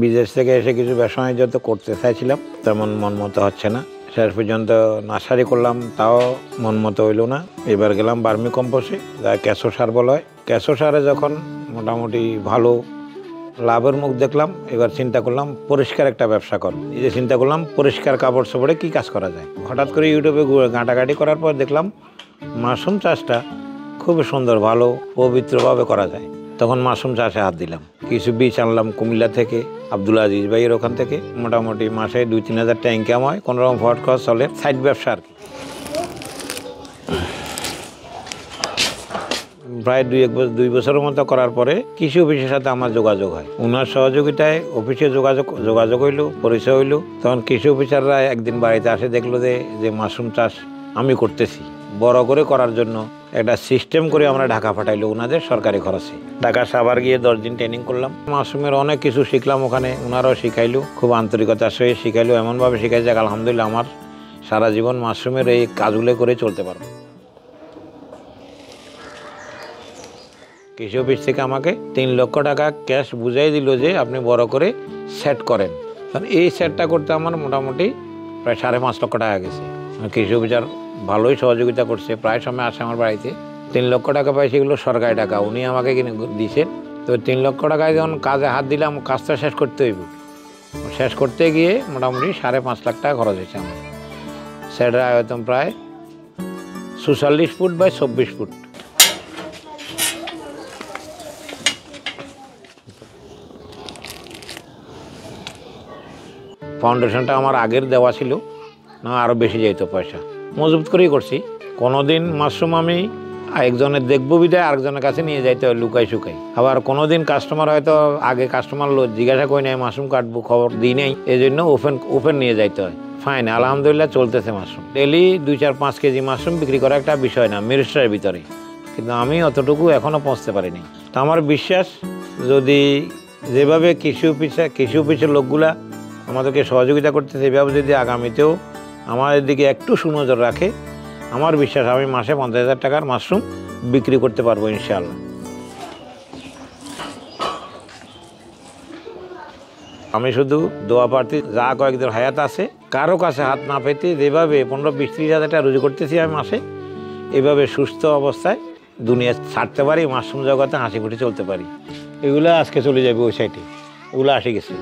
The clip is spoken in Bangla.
বিদেশ থেকে এসে কিছু ব্যবসা বাণিজ্য তো করতে চাইছিলাম, তেমন মন মতো হচ্ছে না। শেষ পর্যন্ত নার্সারি করলাম, তাও মন মতো হইল না। এবার গেলাম বার্মি কম্পোস্টে, যা কেঁচো সার বলা হয়। কেঁচো সারে যখন মোটামুটি ভালো লাভের মুখ দেখলাম, এবার চিন্তা করলাম পরিষ্কার একটা ব্যবসা করব। এই যে চিন্তা করলাম পরিষ্কার কাপড় চোপড়ে কী কাজ করা যায়। হঠাৎ করে ইউটিউবে ঘাঁটাঘাঁটি করার পর দেখলাম মাশরুম চাষটা খুব সুন্দর, ভালো পবিত্রভাবে করা যায়। তখন মাশরুম চাষে হাত দিলাম। কিছু বীজ আনলাম কুমিল্লা থেকে, আব্দুল আজিজ ভাইয়ের ওখান থেকে। মোটামুটি মাসে 2-3 হাজার টাকা ইনকাম হয়, কোনোরকম ফট খরচ চলে, সাইড ব্যবসা আর কি। প্রায় 2 বছরের মতো করার পরে কৃষি অফিসের সাথে আমার যোগাযোগ হয়। ওনার সহযোগিতায় অফিসে যোগাযোগ হইল, পরিচয় হইল। তখন কৃষি অফিসাররা একদিন বাড়িতে আসে, দেখলো যে মাশরুম চাষ আমি করতেছি। বড় করে করার জন্য একটা সিস্টেম করে আমরা ঢাকা পাঠাইলো ওনাদের সরকারি খরচে। ঢাকা সাভার গিয়ে 10 দিন ট্রেনিং করলাম। মাশরুমের অনেক কিছু শিখলাম ওখানে, ওনারাও শিখাইলো, খুব আন্তরিকতার সহিত শিখাইলো। এমনভাবে শিখাইছে আলহামদুলিল্লাহ আমার সারা জীবন মাশরুমের এই কাজগুলো করে চলতে পারবো। কৃষি অফিস থেকে আমাকে 3 লক্ষ টাকা ক্যাশ বুঝাই দিল যে আপনি বড় করে সেট করেন। কারণ এই সেটটা করতে আমার মোটামুটি প্রায় 5.5 লক্ষ টাকা গেছে। কৃষি অফিসার ভালোই সহযোগিতা করছে, প্রায় সময় আসে আমার বাড়িতে। 3 লক্ষ টাকা পাই, সেগুলো সরকারি টাকা, উনি আমাকে কিনে দিয়েছেন। তো 3 লক্ষ টাকায় যখন কাজে হাত দিলাম, কাজটা শেষ করতে হইব। শেষ করতে গিয়ে মোটামুটি 5.5 লাখ টাকা খরচ হয়েছে আমার। সেটার আয়তন প্রায় 46 ফুট বাই 24 ফুট। ফাউন্ডেশনটা আমার আগের দেওয়া ছিল, না আরও বেশি যাইতো পয়সা, মজবুত করেই করছি। কোনোদিন মাশরুম আমি একজনের দেখবো বিদায় আরেকজনের কাছে নিয়ে যাইতে হয় লুকাই শুকাই। আবার কোনোদিন কাস্টমার হয়তো আগে কাস্টমার জিজ্ঞাসা করি নাই মাশরুম কাটবো, খবর দিই নাই, এই জন্য ওপেন নিয়ে যাইতে হয়। ফাইন, আলহামদুলিল্লাহ চলতেছে মাশরুম। ডেলি 2-4-5 কেজি মাশরুম বিক্রি করা একটা বিষয় না মিরস্টারের ভিতরে, কিন্তু আমি অতটুকু এখনও পৌঁছতে পারিনি। তো আমার বিশ্বাস, যদি যেভাবে কৃষি অফিসের লোকগুলা আমাদেরকে সহযোগিতা করতেছে, এভাবে যদি আগামীতেও আমাদের দিকে একটু সুনজর রাখে, আমার বিশ্বাস আমি মাসে 50,000 টাকার মাশরুম বিক্রি করতে পারবো ইনশাআল্লাহ। আমি শুধু দোয়া প্রার্থী, যা কয়েকজন হায়াত আছে কারো কাছে হাত না পেতে যেভাবে 15-20-30 হাজার টাকা রুজি করতেছি আমি মাসে, এভাবে সুস্থ অবস্থায় দুনিয়া ছাড়তে পারি, মাশরুম জগতে হাসি খুশি চলতে পারি। এগুলো আজকে চলে যাবে ওই সাইডে, এগুলো আসে গেছে।